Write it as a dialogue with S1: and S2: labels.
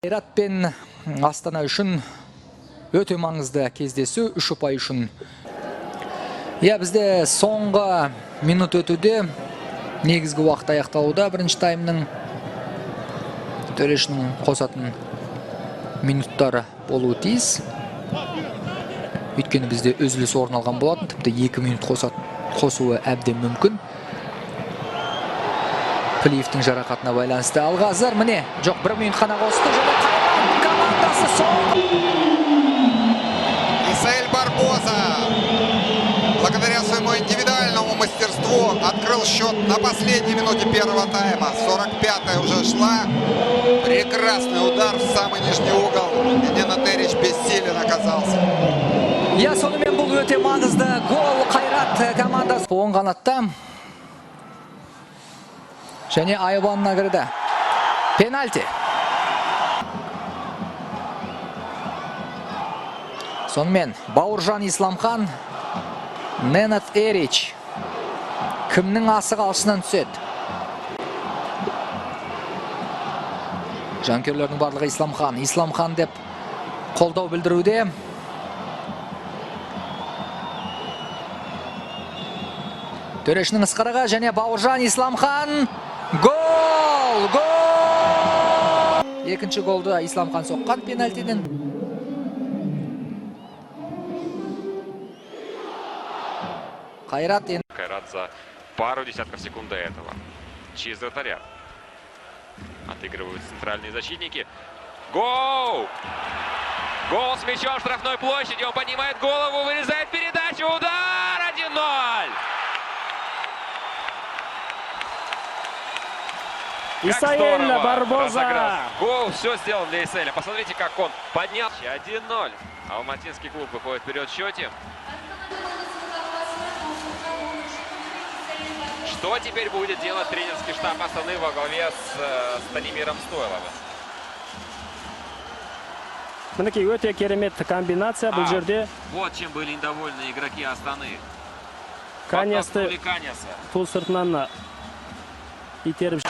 S1: Қайрат пен Астана үшін өте маңызды кездесу, 3 ұпай үшін. Бізде соңғы минут өтуде негізгі уақыт аяқталуда. Бірінші таймның Төрешінің қосатын минуттары болуы тиіс. Өйткені бізде үзіліс орын алған болатын, тіпті 2 минут қосуы әбден мүмкін. Плиевтің жарақатына байланысты. Алғазыр, міне, жоқ, 1 минут қана қосты. Және Қайрат командасы соңғы.
S2: Исаэль Барбоза, благодаря своему индивидуальному мастерству, открыл счет на последней минуте первого тайма. 45-я уже шла. Прекрасный удар в самый нижний угол. И Ненад Эрич бессилен оказался.
S1: Сонымен бұл өте маңызды гол. Қайрат командасы оң қанатта. Және айбанына кірді. Пенальти. Сонымен Бауыржан Исламхан, Ненад Эрич кімнің асығы алшысынан түседі? Жанкүйерлердің барлығы Исламхан деп қолдау білдіруде. Төрешінің ысқырығы және Бауыржан Исламхан. Гол! Екінші голды Исламхан соққан пенальтиден. Қайрат
S3: за пару десятков секунд до этого. Через вратаря. Отыгрывают центральные защитники. Гол! Гол с мячом в штрафной площади. Он поднимает голову, вырезает передачу. Удар! 1-0!
S4: Исаэль Барбоза.
S3: Гол, все сделал для Исаэля. Посмотрите, как он поднял. 1-0. Алматинский клуб выходит вперед в счете. Что теперь будет делать тренерский штаб Астаны во главе с Станимиром Стойловым?
S4: Мінекей өте керемет комбинация бұл жерде.
S3: Вот чем были недовольны игроки Астаны.
S4: Каньясты тул сыртынан итеріп.